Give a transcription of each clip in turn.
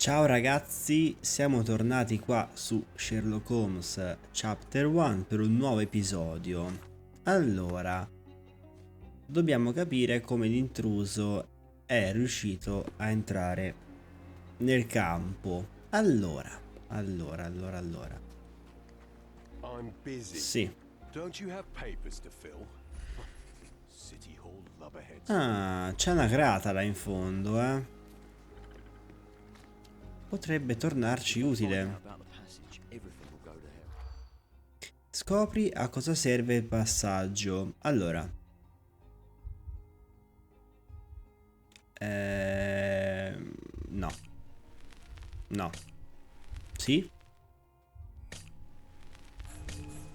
Ciao ragazzi, siamo tornati qua su Sherlock Holmes Chapter One per un nuovo episodio. Allora, dobbiamo capire come l'intruso è riuscito a entrare nel campo. Allora. I'm busy. Sì. Don't you have papers to fill? City Hall lubberheads. Ah, c'è una grata là in fondo, eh. Potrebbe tornarci utile. Scopri a cosa serve il passaggio. Allora. No. No. Sì?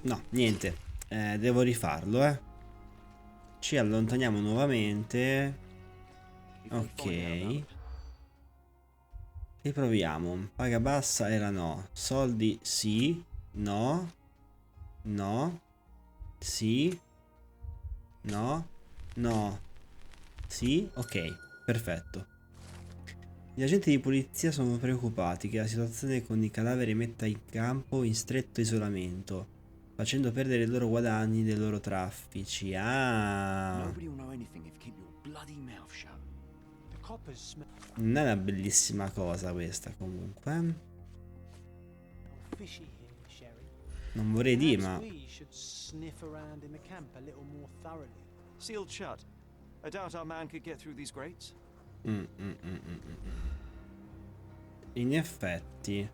No, niente. Devo rifarlo, eh. Ci allontaniamo nuovamente. Ok. Riproviamo. Paga bassa era no. Soldi sì. No. No. Sì. No. No. Sì. Ok. Perfetto. Gli agenti di polizia sono preoccupati che la situazione con i cadaveri metta in campo in stretto isolamento, facendo perdere i loro guadagni dei loro traffici. Ah, non è una bellissima cosa questa comunque. Non vorrei dire, ma Sealed shut. I doubt our man could get through these grates. in effetti.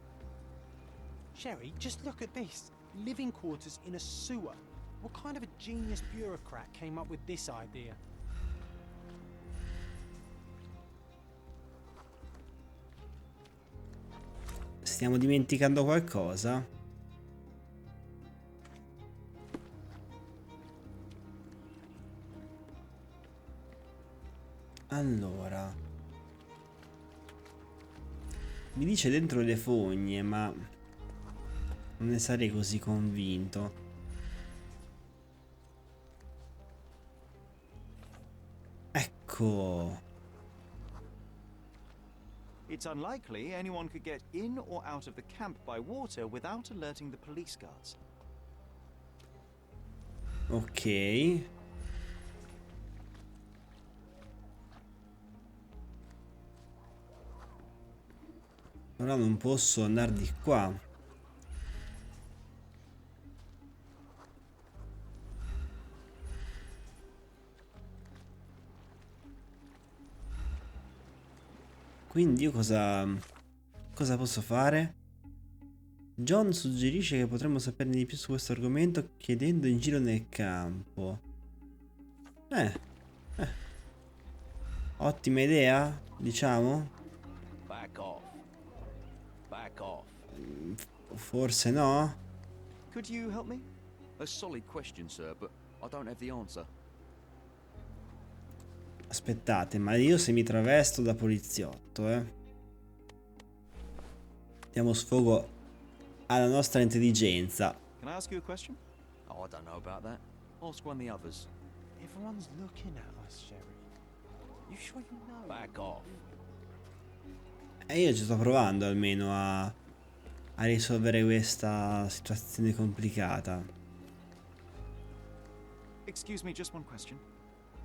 Sherry, just look at this. Living quarters in a sewer. What kind of a genius bureaucrat came up with this idea? Stiamo dimenticando qualcosa? Allora, mi dice dentro le fogne, ma non ne sarei così convinto. Ecco. It's unlikely anyone could get in or out of the camp by water without alerting the police guards. Ok. Ora non posso andare di qua. Quindi io cosa posso fare? John suggerisce che potremmo saperne di più su questo argomento chiedendo in giro nel campo. Ottima idea, diciamo? Back off. Back off. Forse no? Could you help me? A solid question, sir, but I don't have the answer. Aspettate, ma io se mi travesto da poliziotto, diamo sfogo alla nostra intelligenza. Can I ask you a question? Oh, I don't know about that. Ask one of the others. Everyone's looking at us, Sherry. You sure you know? Back off. E io ci sto provando almeno a risolvere questa situazione complicata. Excuse me, just one question.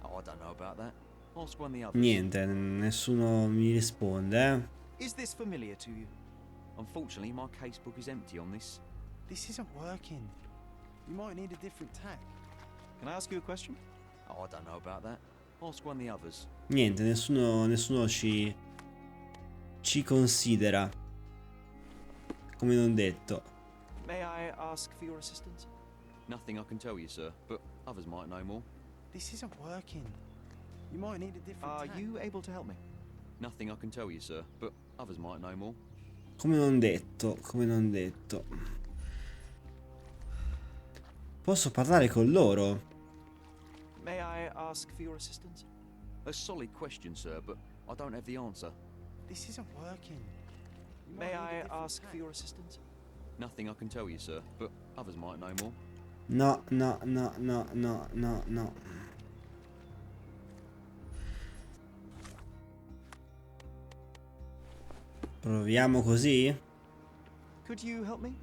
Oh, I don't know about that. Ask one of the others. Niente, nessuno mi risponde, Is this familiar to you? Unfortunately, my casebook is empty on this. This isn't working. You might need a different tack. Can I ask you a question? Oh, I don't know about that. Ask one of the others. Niente, nessuno ci considera. Come non detto. May I ask for your assistance? Nothing I can tell you, sir, but others might know more. This isn't working. You might need a different Are tack. you able to help me? Nothing I can tell you, sir, but others might know more. Come non detto, come non detto. Posso parlare con loro? May I ask for your assistance? A solid question, sir, but I don't have the answer. This isn't working. You might May need a I different ask tack. for your assistance? Nothing I can tell you, sir, but others might know more. No. Proviamo così? Could you help me?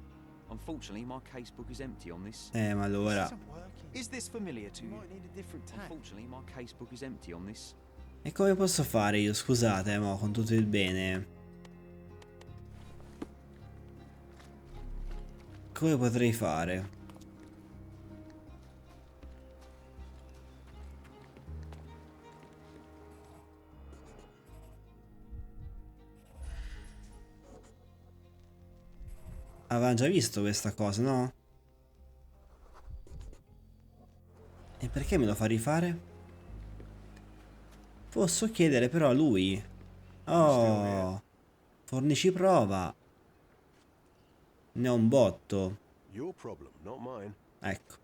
Unfortunately, my casebook is empty on this. Ma This allora. isn't working. Is this familiar to You you? might need a different tack. Unfortunately, my casebook is empty on this. E come posso fare io? Scusate, mo, con tutto il bene. Come potrei fare? Avevamo già visto questa cosa, no? E perché me lo fa rifare? Posso chiedere però a lui. Oh, fornisci prova. Ne ho un botto. Your problem, not mine. Ecco.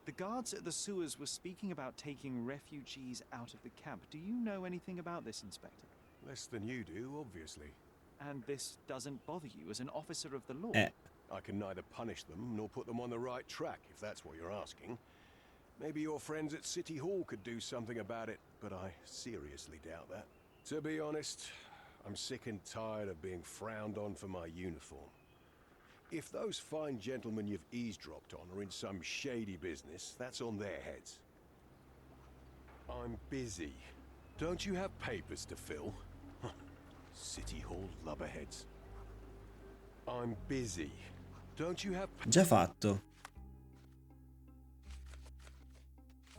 The guards at the sewers were speaking about taking refugees out of the camp. Do you know anything about this, Inspector? Less than you do, obviously. And this doesn't bother you as an officer of the law? I can neither punish them nor put them on the right track, if that's what you're asking. Maybe your friends at City Hall could do something about it, but I seriously doubt that. To be honest, I'm sick and tired of being frowned on for my uniform. If those fine gentlemen you've eavesdropped on are in some shady business, that's on their heads. I'm busy. Don't you have papers to fill? City Hall lubberheads. I'm busy. Don't you have Già fatto.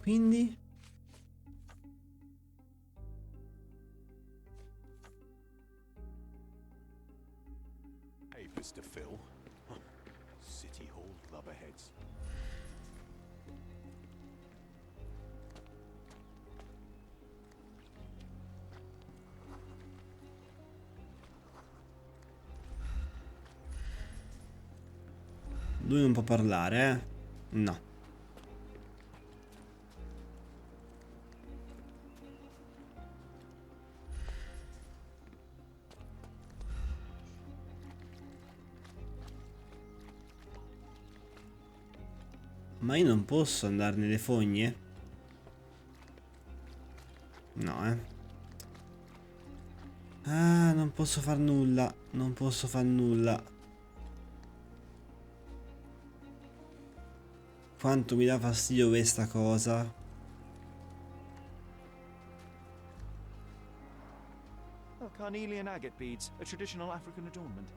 Quindi? papers to fill? City Hall lubberheads. Lui non può parlare, eh? No. Ma io non posso andare nelle fogne? No, eh. Ah, non posso far nulla. Non posso far nulla. Quanto mi dà fastidio questa cosa. Oh, carnelian agate beads, a traditional African adornment.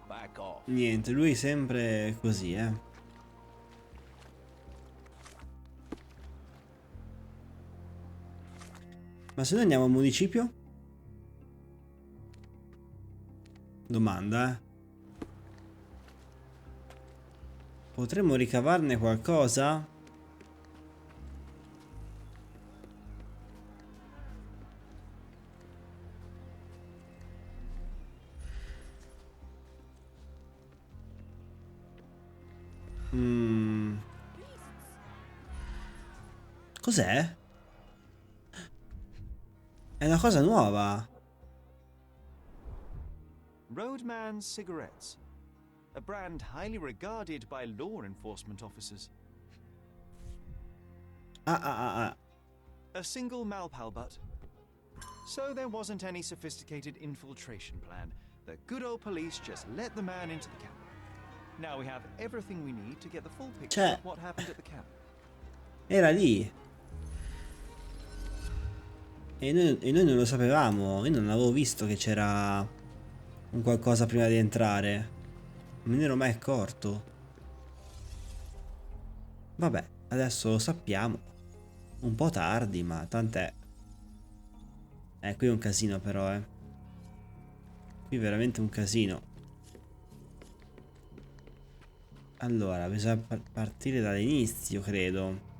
Back off. Niente, lui sempre così, eh. Ma se noi andiamo al municipio? Domanda, eh. Potremmo ricavarne qualcosa? Cos'è? È una cosa nuova. Roadman cigarettes, a brand highly regarded by law enforcement officers. A single Malpal butt. So there wasn't any sophisticated infiltration plan. The good old police just let the man into the camp. Now we have everything we need to get the full picture of what happened at the camp. Era lì. E noi non lo sapevamo. Io non avevo visto che c'era un qualcosa prima di entrare. Non me ne ero mai accorto. Vabbè, adesso lo sappiamo. Un po' tardi, ma tant'è. Qui è un casino però, eh. Qui è veramente un casino. Allora, bisogna partire dall'inizio, credo.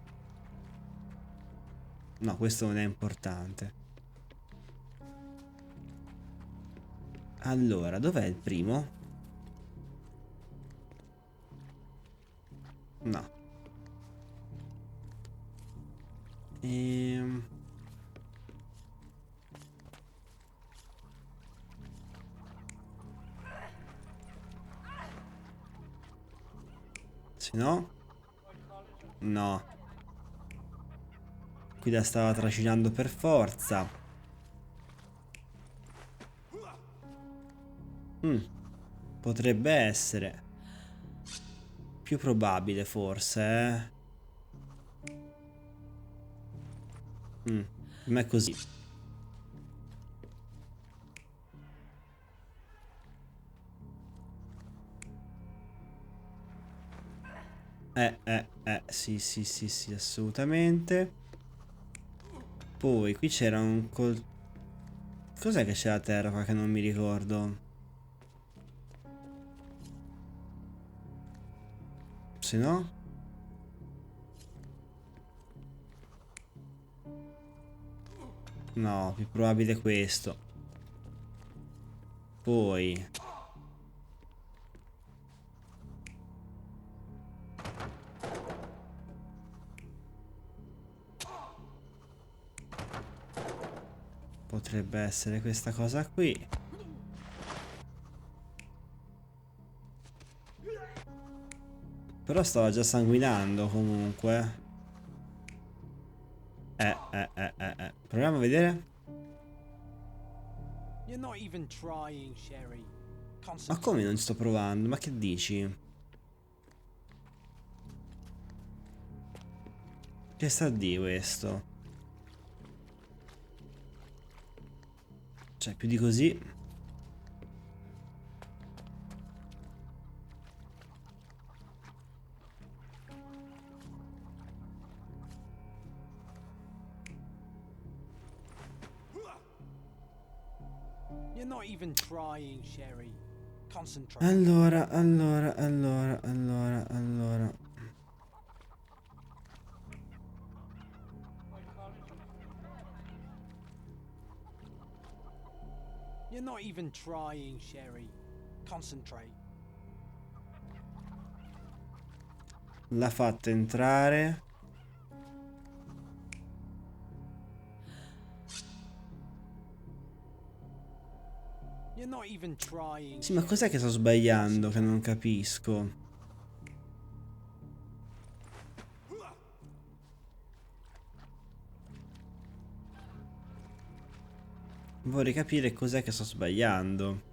No, questo non è importante. Allora, dov'è il primo? No. Se no? No. Qui la stava trascinando per forza. Potrebbe essere. Più probabile forse, ma è così. Sì, sì, sì, sì, assolutamente. Poi qui c'era un cos'è che c'è a terra qua che non mi ricordo? Se no? No, più probabile questo. Poi potrebbe essere questa cosa qui. Però stava già sanguinando comunque. Proviamo a vedere. You're not even trying, Sherry. Ma Concentrate. come non sto provando? Ma che dici? Che sta a dire questo? Cioè, più di così. You're not even trying, Sherry. Concentrate. Allora. You're not even trying, Sherry. Concentrate. L'ha fatta entrare. You're not even trying. Sì, ma cos'è che sto sbagliando? Che non capisco. Vorrei capire cos'è che sto sbagliando.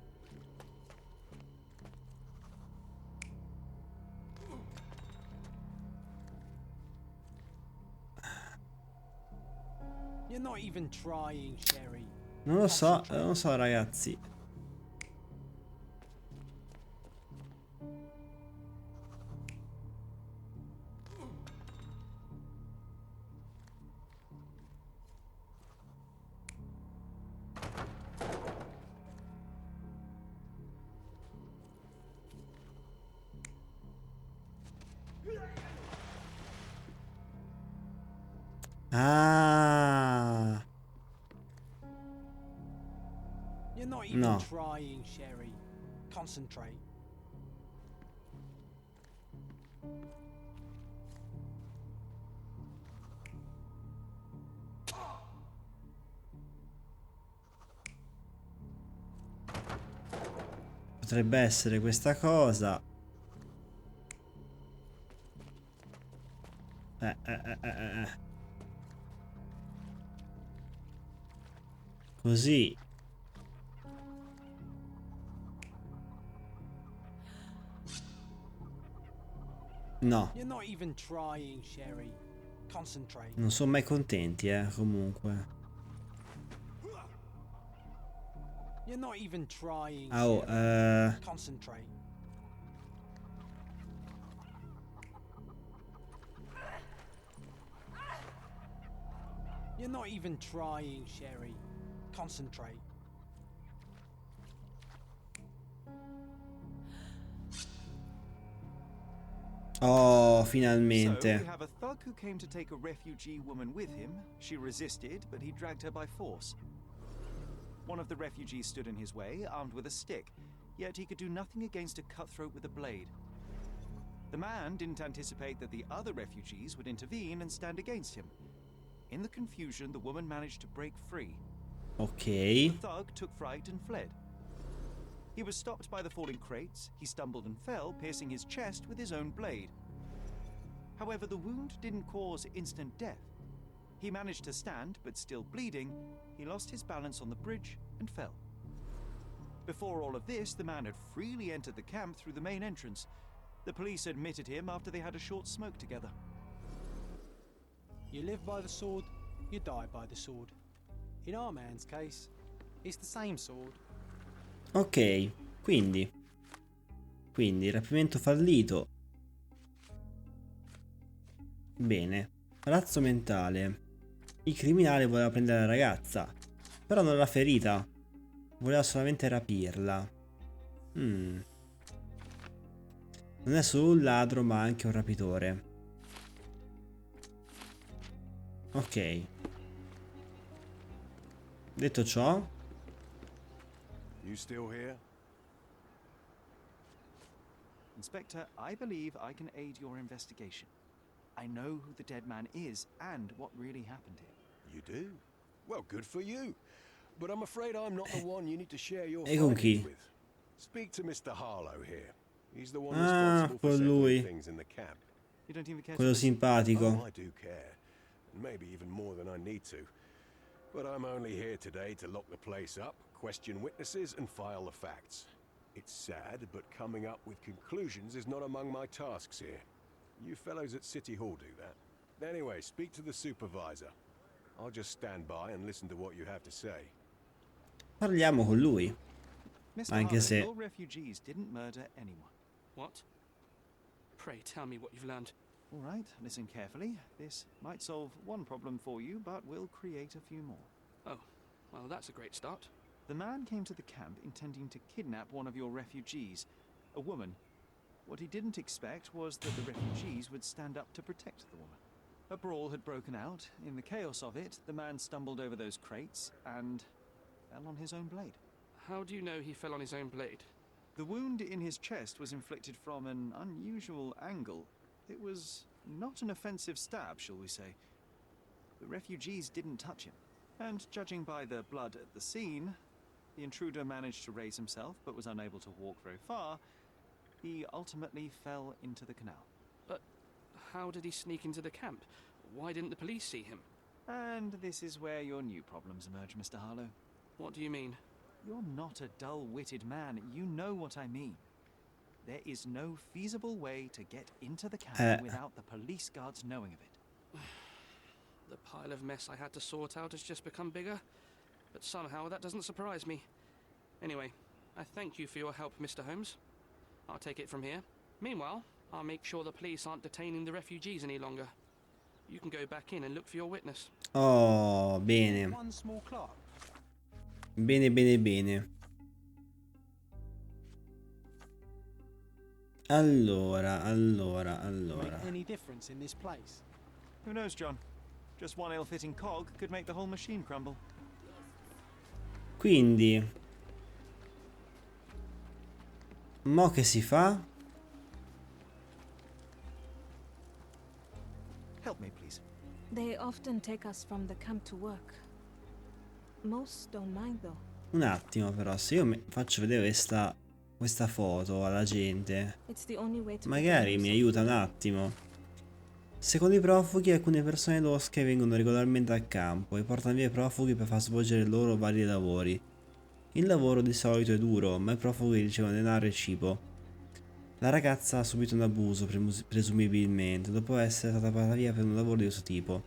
You're not even trying, Sherry. Non lo so ragazzi. Ah, You're not even no. trying, Sherry. Concentrate. Potrebbe essere questa cosa. Così. No, You're not even trying, Sherry. Concentrate. non sono mai contenti, comunque. You're not even trying, Ah, oh, Sherry. Concentrate. You're not even trying, Sherry. Concentrate. Oh, So, finalmente. we have a thug who came to take a refugee woman with him. She resisted, but he dragged her by force. One of the refugees stood in his way, armed with a stick, yet he could do nothing against a cutthroat with a blade. The man didn't anticipate that the other refugees would intervene and stand against him. In the confusion, the woman managed to break free. Ok. The thug took fright and fled. He was stopped by the falling crates. He stumbled and fell, piercing his chest with his own blade. However, the wound didn't cause instant death. He managed to stand, but still bleeding, he lost his balance on the bridge and fell. Before all of this, the man had freely entered the camp through the main entrance. The police admitted him after they had a short smoke together. You live by the sword, you die by the sword. In our man's case, it's the same sword. Ok, quindi rapimento fallito. Bene. Palazzo mentale. Il criminale voleva prendere la ragazza, però non l'ha ferita. Voleva solamente rapirla. Non è solo un ladro, ma anche un rapitore. Ok. Detto ciò, You still here? Inspector, I believe I can aid your investigation. I know who the dead man is and what really happened here. You do? Well, good for you. But I'm afraid I'm not the one you need to share your E con chi? findings with. Speak to Mr. Harlow here. He's the one Ah, responsible for con settling lui. things in the camp. You don't even care quello to listen? simpatico. Oh, I do care. And maybe even more than I need to. But I'm only here today to lock the place up, question witnesses, and file the facts. It's sad, but coming up with conclusions is not among my tasks here. You fellows at City Hall do that. Anyway, speak to the supervisor. I'll just stand by and listen to what you have to say. Parliamo con lui. Mr. Anche Harlow, se- your refugees didn't murder anyone. What? Pray tell me what you've learned. All right, listen carefully. This might solve one problem for you, but will create a few more. Oh, well, that's a great start. The man came to the camp intending to kidnap one of your refugees, a woman. What he didn't expect was that the refugees would stand up to protect the woman. A brawl had broken out. In the chaos of it, the man stumbled over those crates and fell on his own blade. How do you know he fell on his own blade? The wound in his chest was inflicted from an unusual angle. It was not an offensive stab, shall we say. The refugees didn't touch him. And judging by the blood at the scene, the intruder managed to raise himself but was unable to walk very far. He ultimately fell into the canal. But how did he sneak into the camp? Why didn't the police see him? And this is where your new problems emerge, Mr. Harlow. What do you mean? You're not a dull-witted man. You know what I mean. There is no feasible way to get into the camp without the police guards knowing of it. The pile of mess I had to sort out has just become bigger, but somehow that doesn't surprise me. Anyway, I thank you for your help, Mr. Holmes. I'll take it from here. Meanwhile, I'll make sure the police aren't detaining the refugees any longer. You can go back in and look for your witness. Oh, bene. One small clock. Bene, bene, bene. Allora. Make any difference in this place? Who knows, John? Just one ill-fitting cog could make the whole machine crumble. Quindi, mo che si fa? Help me, please. They often take us from the camp to work. Most don't mind though. Un attimo però, se io faccio vedere questa foto alla gente, It's the only way to magari mi aiuta un attimo. Secondo i profughi, alcune persone losche vengono regolarmente al campo e portano via i profughi per far svolgere i loro vari lavori. Il lavoro di solito è duro, ma i profughi ricevono denaro e cibo. La ragazza ha subito un abuso, presumibilmente, dopo essere stata portata via per un lavoro di questo tipo.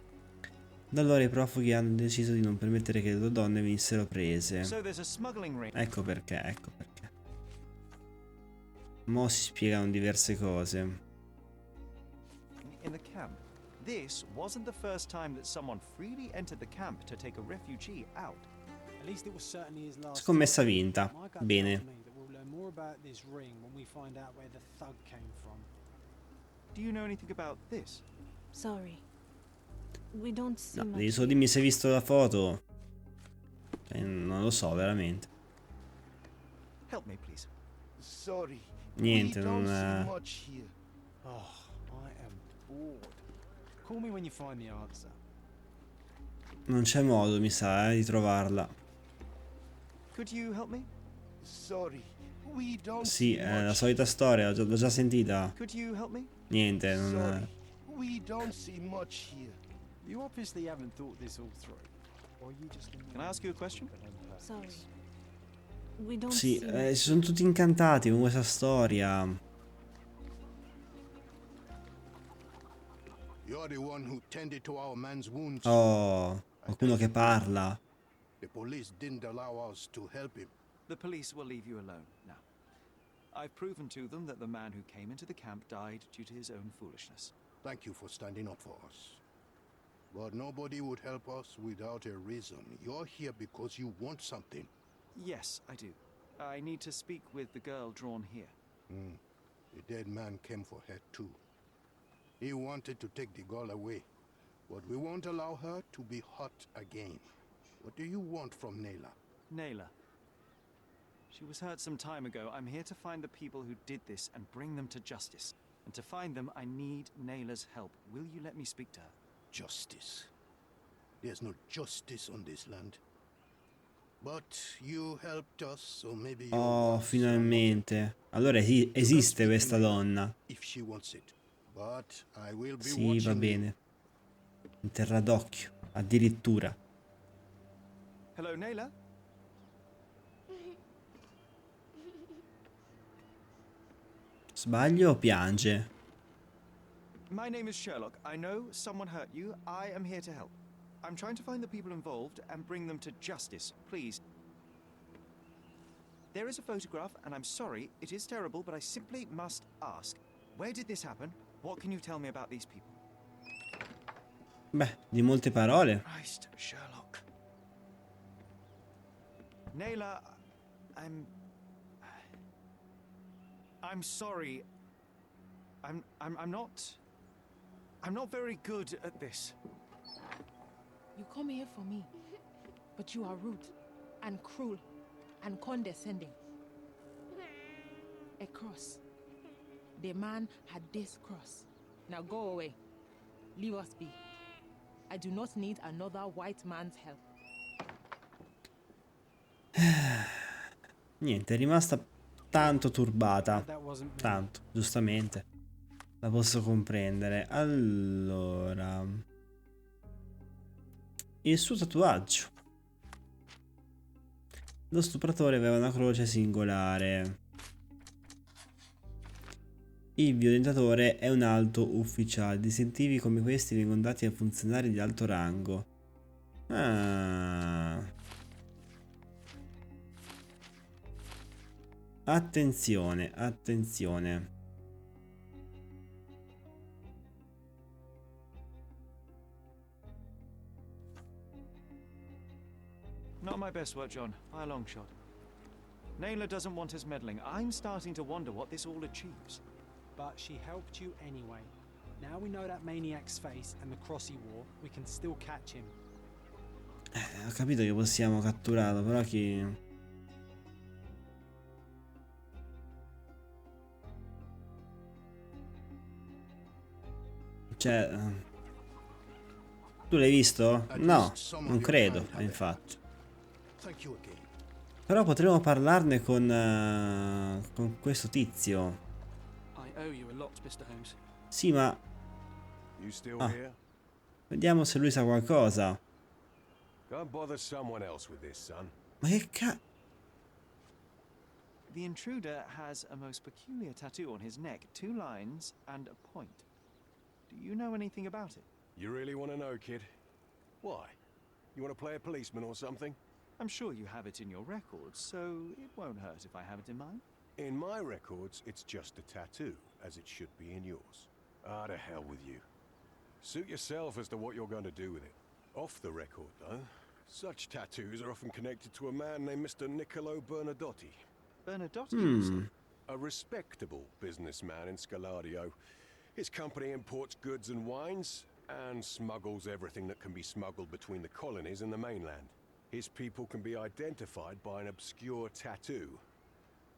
Da allora i profughi hanno deciso di non permettere che le loro donne venissero prese. So there's a smuggling ring. Ecco perché. Mo si spiegano diverse cose. In the camp. This wasn't the first time that someone freely entered the camp to take a refugee out. At least it was certainly his last. Scommessa vinta. My gut Bene. tells me that we'll learn more about this ring when we find out where the thug came from. Do you know anything about this? Sorry. We don't see No, much. devi solo dimmi se hai visto la foto. Non lo so, veramente. Help me, please. Sorry. Niente, we non don't see much here. Oh, I am bored. Call me when you find the answer. non c'è modo, mi sa, di trovarla. Could you help me? Sorry. We don't Sì, see la much. solita storia, l'ho già sentita. Could you help me? Niente, Sorry. non... We don't see much here. You obviously haven't thought this all through. Or you just Can I ask you a question? Sorry. We don't Sì, see much. sono tutti incantati con questa storia. You're the one who tended to our man's wounds. Oh, qualcuno che parla. The police didn't allow us to help him. The police will leave you alone now. I've proven to them that the man who came into the camp died due to his own foolishness. Thank you for standing up for us. But nobody would help us without a reason. You're here because you want something. Yes, I do. I need to speak with the girl drawn here. The dead man came for her too. He wanted to take the girl away, but we won't allow her to be hurt again. What do you want from Nayla? Nayla. She was hurt some time ago. I'm here to find the people who did this and bring them to justice. And to find them, I need Nayla's help. Will you let me speak to her? Justice. There's no justice on this land. But you helped us, so maybe you Oh, want finalmente. Allora esiste questa donna. if she wants it. But I will be Sì, watching va you. bene. In terra d'occhio, addirittura. Hello, Nayla? Sbaglio o piange? My name is Sherlock. I know someone hurt you. I am here to help. I'm trying to find the people involved and bring them to justice. Please. There is a photograph, and I'm sorry, it is terrible, but I simply must ask. Where did this happen? What can you tell me about these people? Beh, di molte parole. Christ, Sherlock. Nayla, I'm sorry. I'm not very good at this. You come here for me, but you are rude and cruel and condescending. A cross. The man had this cross. Now go away. Leave us be. I do not need another white man's help. Niente, è rimasta tanto turbata. That wasn't me. Tanto, giustamente. La posso comprendere. Allora, il suo tatuaggio. Lo stupratore aveva una croce singolare. Il violentatore è un alto ufficiale. Distintivi come questi vengono dati a funzionari di alto rango. Ah. Attenzione, attenzione. Not my best work, John, by a long shot. Nayla doesn't want us meddling. I'm starting to wonder what this all achieves. But she helped you anyway. Now we know that maniac's face and the cross he wore, we can still catch him. Ho capito che possiamo catturarlo, però chi... Cioè... Tu l'hai visto? No, non credo, infatti. Thank you again. Però potremmo parlarne con questo tizio. I owe you a lot, Mr. Holmes. Sì, ma You still Ah. here? vediamo se lui sa qualcosa. Go and bother someone else with this, son. Ma che ca... The intruder has a most peculiar tattoo on his neck, 2 lines and a point. Do you know anything about it? You really want to know, kid? Why? You want to play a policeman or something? I'm sure you have it in your records, so it won't hurt if I have it in mine. In my records, it's just a tattoo, as it should be in yours. Ah, to hell with you. Suit yourself as to what you're going to do with it. Off the record, though, such tattoos are often connected to a man named Mr. Niccolo Bernadotti. Bernadotti, you say? A respectable businessman in Scalario. His company imports goods and wines, and smuggles everything that can be smuggled between the colonies and the mainland. His people can be identified by an obscure tattoo,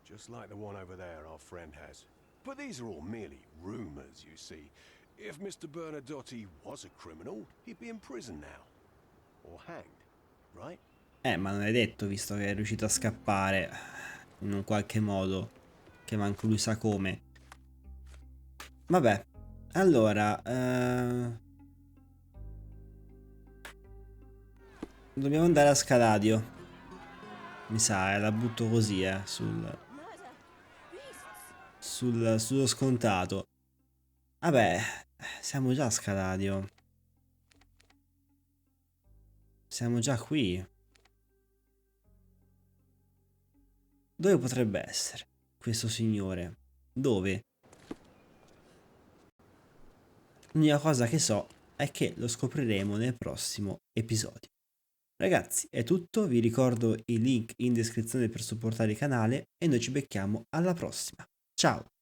just like the one over there our friend has. But these are all merely rumors, you see. If Mr. Bernadotti was a criminal, he'd be in prison now. Or hanged, right? Ma non è detto, visto che è riuscito a scappare in un qualche modo, che manco lui sa come. Vabbè, Allora, dobbiamo andare a Scaladio. Mi sa, la butto così, sullo scontato. Vabbè, siamo già a Scaladio. Siamo già qui. Dove potrebbe essere questo signore? Dove? L'unica cosa che so è che lo scopriremo nel prossimo episodio. Ragazzi, è tutto, vi ricordo i link in descrizione per supportare il canale e noi ci becchiamo alla prossima. Ciao!